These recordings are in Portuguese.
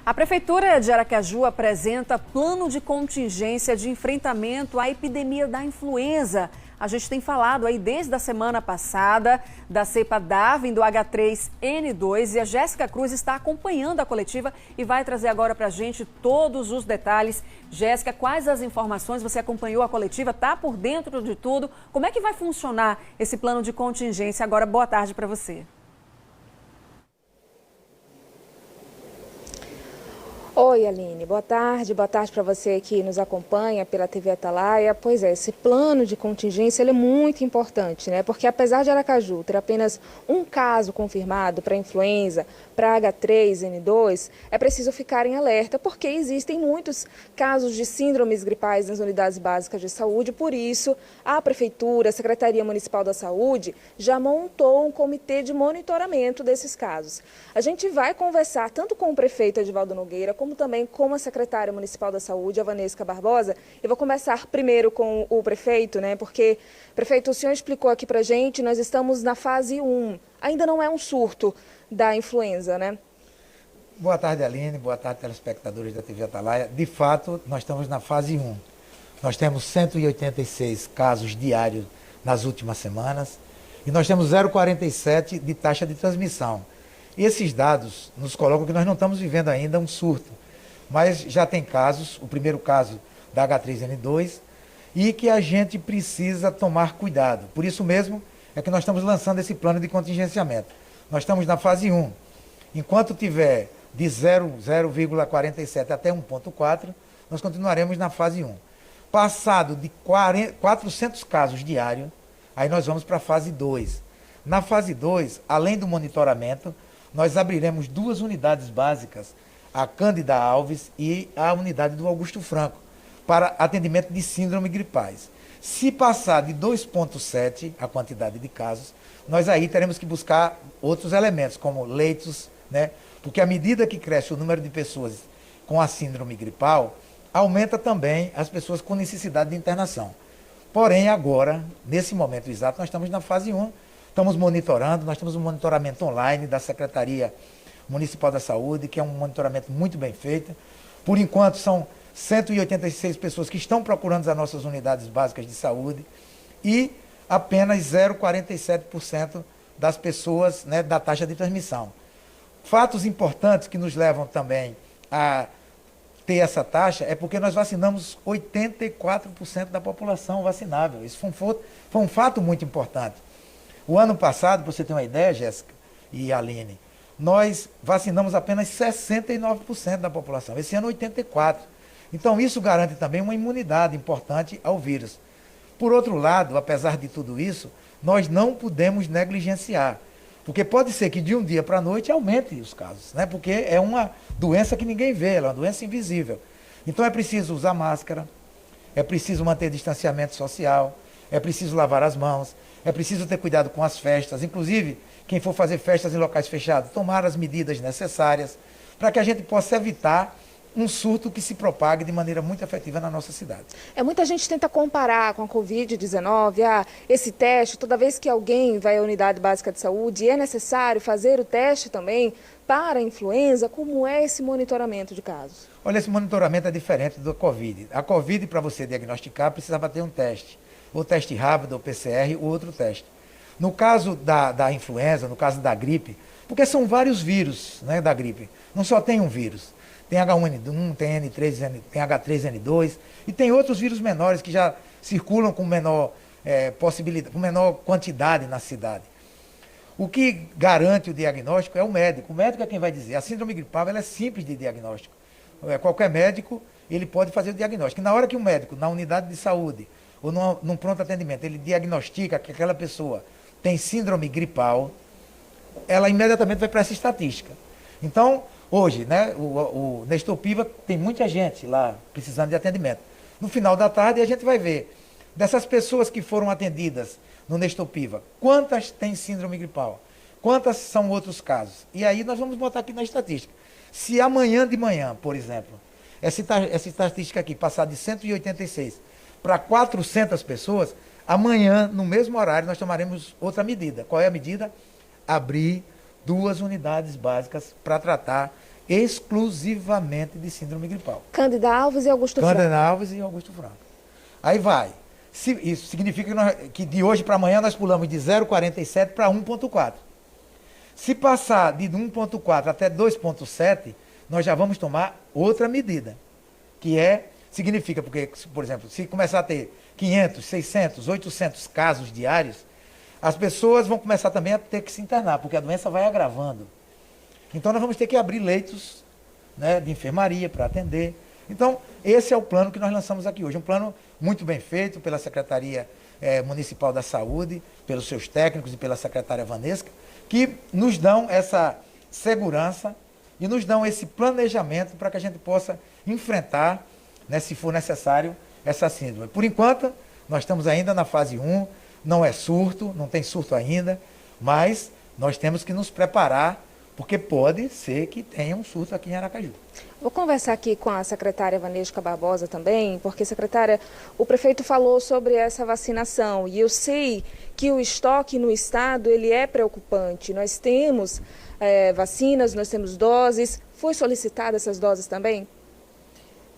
A Prefeitura de Aracaju apresenta plano de contingência de enfrentamento à epidemia da influenza. A gente tem falado aí desde a semana passada da cepa Darwin, do H3N2, e a Jéssica Cruz está acompanhando a coletiva e vai trazer agora para a gente todos os detalhes. Jéssica, quais as informações? Você acompanhou a coletiva, está por dentro de tudo? Como é que vai funcionar esse plano de contingência? Agora, boa tarde para você. Oi, Aline. Boa tarde para você que nos acompanha pela TV Atalaia. Pois é, esse plano de contingência ele é muito importante, né? Porque apesar de Aracaju ter apenas um caso confirmado para influenza, para H3N2, é preciso ficar em alerta, porque existem muitos casos de síndromes gripais nas unidades básicas de saúde. Por isso, a Prefeitura, a Secretaria Municipal da Saúde, já montou um comitê de monitoramento desses casos. A gente vai conversar tanto com o prefeito Edivaldo Nogueira, como também com a secretária municipal da saúde, a Vanesca Barbosa. Eu vou começar primeiro com o prefeito, né? Porque, prefeito, o senhor explicou aqui pra gente, nós estamos na fase 1. Ainda não é um surto da influenza, né? Boa tarde, Aline. Boa tarde, telespectadores da TV Atalaia. De fato, nós estamos na fase 1. Nós temos 186 casos diários nas últimas semanas e nós temos 0,47 de taxa de transmissão. E esses dados nos colocam que nós não estamos vivendo ainda um surto, mas já tem casos, o primeiro caso da H3N2, e que a gente precisa tomar cuidado. Por isso mesmo é que nós estamos lançando esse plano de contingenciamento. Nós estamos na fase 1. Enquanto tiver de 0,47 até 1,4, nós continuaremos na fase 1. Passado de 400 casos diários, aí nós vamos para a fase 2. Na fase 2, além do monitoramento, nós abriremos 2 unidades básicas, a Cândida Alves e a unidade do Augusto Franco, para atendimento de síndrome gripais. Se passar de 2,7 a quantidade de casos, nós aí teremos que buscar outros elementos, como leitos, né? Porque à medida que cresce o número de pessoas com a síndrome gripal, aumenta também as pessoas com necessidade de internação. Porém, agora, nesse momento exato, nós estamos na fase 1, estamos monitorando, nós temos um monitoramento online da Secretaria Municipal da Saúde, que é um monitoramento muito bem feito. Por enquanto, são 186 pessoas que estão procurando as nossas unidades básicas de saúde e apenas 0,47% das pessoas, né, da taxa de transmissão. Fatos importantes que nos levam também a ter essa taxa é porque nós vacinamos 84% da população vacinável. Isso foi um fato muito importante. O ano passado, para você ter uma ideia, Jéssica e Aline, nós vacinamos apenas 69% da população. Esse ano, 84%. Então, isso garante também uma imunidade importante ao vírus. Por outro lado, apesar de tudo isso, nós não podemos negligenciar. Porque pode ser que de um dia para a noite aumente os casos, né? Porque é uma doença que ninguém vê, ela é uma doença invisível. Então, é preciso usar máscara, é preciso manter distanciamento social, é preciso lavar as mãos, é preciso ter cuidado com as festas, inclusive quem for fazer festas em locais fechados, tomar as medidas necessárias para que a gente possa evitar um surto que se propague de maneira muito efetiva na nossa cidade. Muita gente tenta comparar com a Covid-19, esse teste, toda vez que alguém vai à unidade básica de saúde, é necessário fazer o teste também para a influenza. Como é esse monitoramento de casos? Olha, esse monitoramento é diferente do Covid. A Covid, para você diagnosticar, precisava ter um teste. Ou teste rápido, ou PCR, ou outro teste. No caso da influenza, no caso da gripe, porque são vários vírus, né, da gripe, não só tem um vírus. Tem H1N1, tem N3, tem H3N2 e tem outros vírus menores que já circulam com menor possibilidade, com menor quantidade na cidade. O que garante o diagnóstico é o médico. O médico é quem vai dizer. A síndrome gripal ela é simples de diagnóstico. Qualquer médico ele pode fazer o diagnóstico. E na hora que o médico, na unidade de saúde ou num pronto atendimento, ele diagnostica que aquela pessoa tem síndrome gripal, ela imediatamente vai para essa estatística. Então, hoje, né, o Nestor Piva tem muita gente lá precisando de atendimento. No final da tarde a gente vai ver, dessas pessoas que foram atendidas no Nestor Piva, quantas têm síndrome gripal? Quantas são outros casos? E aí nós vamos botar aqui na estatística. Se amanhã de manhã, por exemplo, essa estatística aqui passar de 186 para 400 pessoas, amanhã, no mesmo horário, nós tomaremos outra medida. Qual é a medida? Abrir 2 unidades básicas para tratar exclusivamente de síndrome gripal. Cândida Alves e Augusto Franco. Cândida Alves e Augusto Franco. Aí vai. Isso significa que de hoje para amanhã nós pulamos de 0,47 para 1,4. Se passar de 1,4 até 2,7, nós já vamos tomar outra medida, que significa, porque, por exemplo, se começar a ter 500, 600, 800 casos diários, as pessoas vão começar também a ter que se internar, porque a doença vai agravando. Então nós vamos ter que abrir leitos, né, de enfermaria para atender. Então, esse é o plano que nós lançamos aqui hoje. Um plano muito bem feito pela Secretaria Municipal da Saúde, pelos seus técnicos e pela secretária Vanesca, que nos dão essa segurança e nos dão esse planejamento para que a gente possa enfrentar, né, se for necessário, essa síndrome. Por enquanto, nós estamos ainda na fase 1, não é surto, não tem surto ainda, mas nós temos que nos preparar, porque pode ser que tenha um surto aqui em Aracaju. Vou conversar aqui com a secretária Vanesca Barbosa também, porque, secretária, o prefeito falou sobre essa vacinação e eu sei que o estoque no estado ele é preocupante. Nós temos vacinas, nós temos doses. Foi solicitadas essas doses também?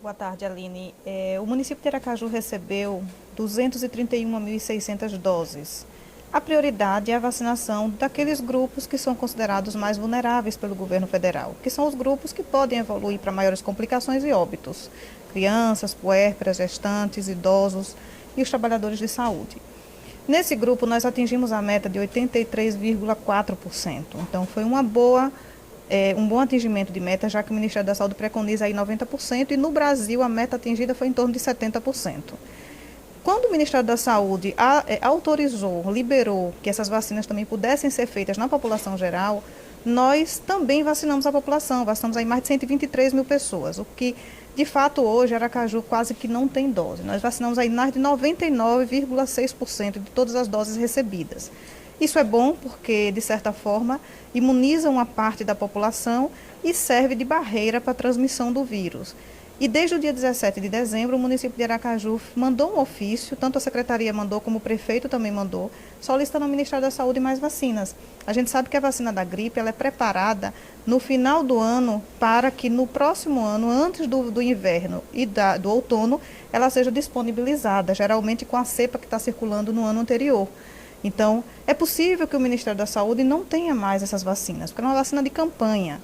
Boa tarde, Aline. O município de Aracaju recebeu 231.600 doses. A prioridade é a vacinação daqueles grupos que são considerados mais vulneráveis pelo governo federal, que são os grupos que podem evoluir para maiores complicações e óbitos. Crianças, puérperas, gestantes, idosos e os trabalhadores de saúde. Nesse grupo, nós atingimos a meta de 83,4%. Então, foi um bom atingimento de meta, já que o Ministério da Saúde preconiza aí 90%, e no Brasil a meta atingida foi em torno de 70%. Quando o Ministério da Saúde autorizou, liberou que essas vacinas também pudessem ser feitas na população geral, nós também vacinamos a população, vacinamos aí mais de 123 mil pessoas, o que, de fato, hoje, Aracaju quase que não tem dose. Nós vacinamos aí mais de 99,6% de todas as doses recebidas. Isso é bom porque, de certa forma, imuniza uma parte da população e serve de barreira para a transmissão do vírus. E desde o dia 17 de dezembro, o município de Aracaju mandou um ofício, tanto a secretaria mandou como o prefeito também mandou, solicitando ao Ministério da Saúde mais vacinas. A gente sabe que a vacina da gripe ela é preparada no final do ano para que no próximo ano, antes do inverno e do outono, ela seja disponibilizada, geralmente com a cepa que está circulando no ano anterior. Então, é possível que o Ministério da Saúde não tenha mais essas vacinas, porque é uma vacina de campanha.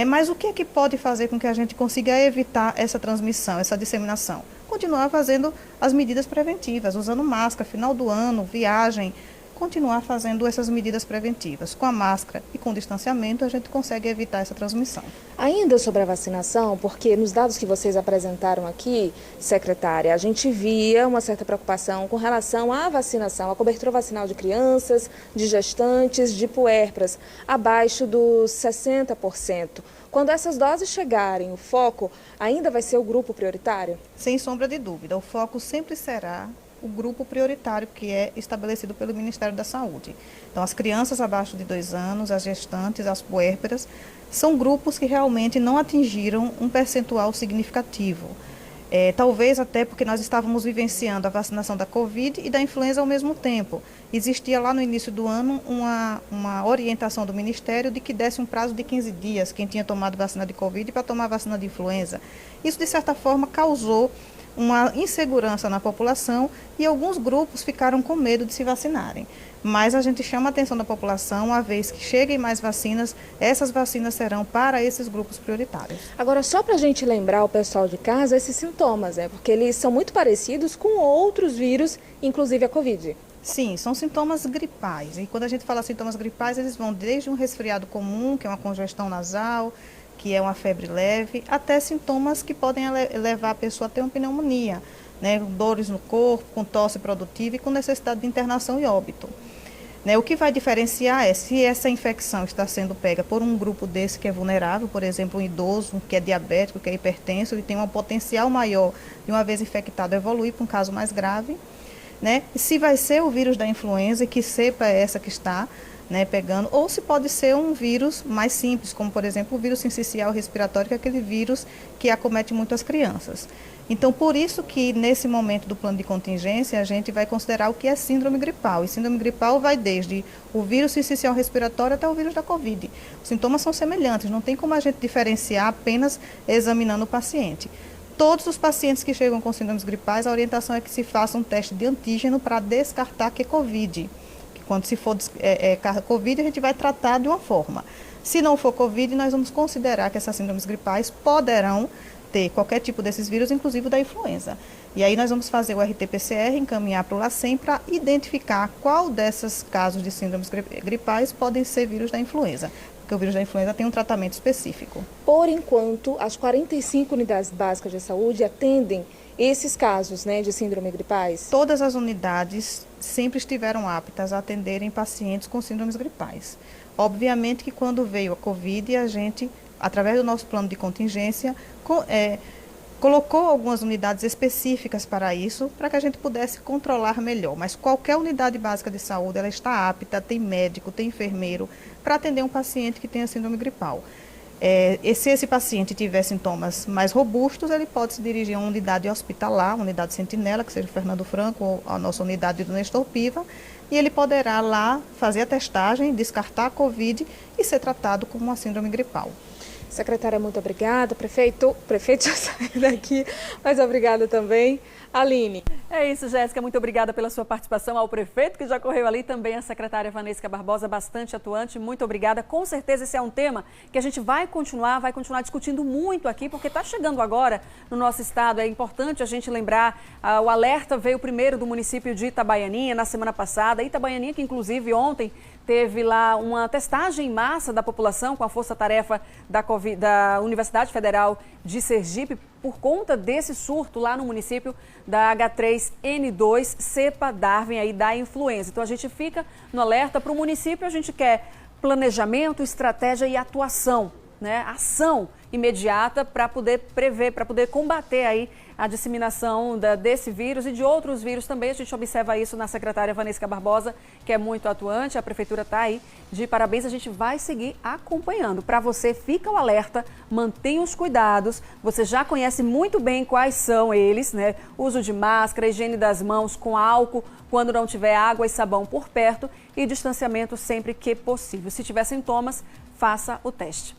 Mas o que é que pode fazer com que a gente consiga evitar essa transmissão, essa disseminação? Continuar fazendo as medidas preventivas, usando máscara, final do ano, viagem, continuar fazendo essas medidas preventivas. Com a máscara e com o distanciamento, a gente consegue evitar essa transmissão. Ainda sobre a vacinação, porque nos dados que vocês apresentaram aqui, secretária, a gente via uma certa preocupação com relação à vacinação, a cobertura vacinal de crianças, de gestantes, de puérperas, abaixo dos 60%. Quando essas doses chegarem, o foco ainda vai ser o grupo prioritário? Sem sombra de dúvida, o foco sempre será o grupo prioritário que é estabelecido pelo Ministério da Saúde. Então, as crianças abaixo de 2 anos, as gestantes, as puérperas, são grupos que realmente não atingiram um percentual significativo. Talvez até porque nós estávamos vivenciando a vacinação da Covid e da influenza ao mesmo tempo. Existia lá no início do ano uma orientação do Ministério de que desse um prazo de 15 dias quem tinha tomado vacina de Covid para tomar vacina de influenza. Isso, de certa forma, causou uma insegurança na população e alguns grupos ficaram com medo de se vacinarem. Mas a gente chama a atenção da população, uma vez que cheguem mais vacinas, essas vacinas serão para esses grupos prioritários. Agora, só para a gente lembrar o pessoal de casa esses sintomas, porque eles são muito parecidos com outros vírus, inclusive a Covid. Sim, são sintomas gripais. E quando a gente fala sintomas gripais, eles vão desde um resfriado comum, que é uma congestão nasal, que é uma febre leve, até sintomas que podem levar a pessoa a ter uma pneumonia, dores no corpo, com tosse produtiva e com necessidade de internação e óbito. O que vai diferenciar é se essa infecção está sendo pega por um grupo desse que é vulnerável, por exemplo, um idoso que é diabético, que é hipertenso e tem um potencial maior de, uma vez infectado, evoluir para um caso mais grave. E se vai ser o vírus da influenza, que cepa é essa que está, né, pegando, ou se pode ser um vírus mais simples, como por exemplo o vírus sincicial respiratório, que é aquele vírus que acomete muito as crianças. Então, por isso que nesse momento do plano de contingência, a gente vai considerar o que é síndrome gripal. E síndrome gripal vai desde o vírus sincicial respiratório até o vírus da Covid. Os sintomas são semelhantes, não tem como a gente diferenciar apenas examinando o paciente. Todos os pacientes que chegam com síndromes gripais, a orientação é que se faça um teste de antígeno para descartar que é Covid. Quando se for Covid, a gente vai tratar de uma forma. Se não for Covid, nós vamos considerar que essas síndromes gripais poderão ter qualquer tipo desses vírus, inclusive da influenza. E aí nós vamos fazer o RT-PCR, encaminhar para o LACEN para identificar qual desses casos de síndromes gripais podem ser vírus da influenza, porque o vírus da influenza tem um tratamento específico. Por enquanto, as 45 unidades básicas de saúde atendem esses casos, né, de síndrome gripais? Todas as unidades sempre estiveram aptas a atenderem pacientes com síndromes gripais. Obviamente que quando veio a Covid, a gente, através do nosso plano de contingência, colocou algumas unidades específicas para isso, para que a gente pudesse controlar melhor. Mas qualquer unidade básica de saúde, ela está apta, tem médico, tem enfermeiro, para atender um paciente que tenha síndrome gripal. Se esse paciente tiver sintomas mais robustos, ele pode se dirigir a uma unidade hospitalar, uma unidade sentinela, que seja o Fernando Franco ou a nossa unidade do Nestor Piva, e ele poderá lá fazer a testagem, descartar a Covid e ser tratado como uma síndrome gripal. Secretária, muito obrigada. Prefeito já saiu daqui, mas obrigada também. Aline. É isso, Jéssica, muito obrigada pela sua participação, ao prefeito que já correu ali, também a secretária Vanesca Barbosa, bastante atuante, muito obrigada. Com certeza esse é um tema que a gente vai continuar discutindo muito aqui, porque está chegando agora no nosso estado. É importante a gente lembrar, o alerta veio primeiro do município de Itabaianinha na semana passada, Itabaianinha que inclusive ontem teve lá uma testagem em massa da população com a força-tarefa da Universidade Federal de Sergipe, por conta desse surto lá no município da H3N2, cepa Darwin aí da influenza. Então a gente fica no alerta para o município, a gente quer planejamento, estratégia e atuação, né? Ação imediata para poder prever, para poder combater aí a disseminação desse vírus e de outros vírus também. A gente observa isso na secretária Vanesca Barbosa, que é muito atuante. A prefeitura está aí de parabéns. A gente vai seguir acompanhando. Para você, fica o alerta, mantenha os cuidados. Você já conhece muito bem quais são eles, né? Uso de máscara, higiene das mãos com álcool, quando não tiver água e sabão por perto, e distanciamento sempre que possível. Se tiver sintomas, faça o teste.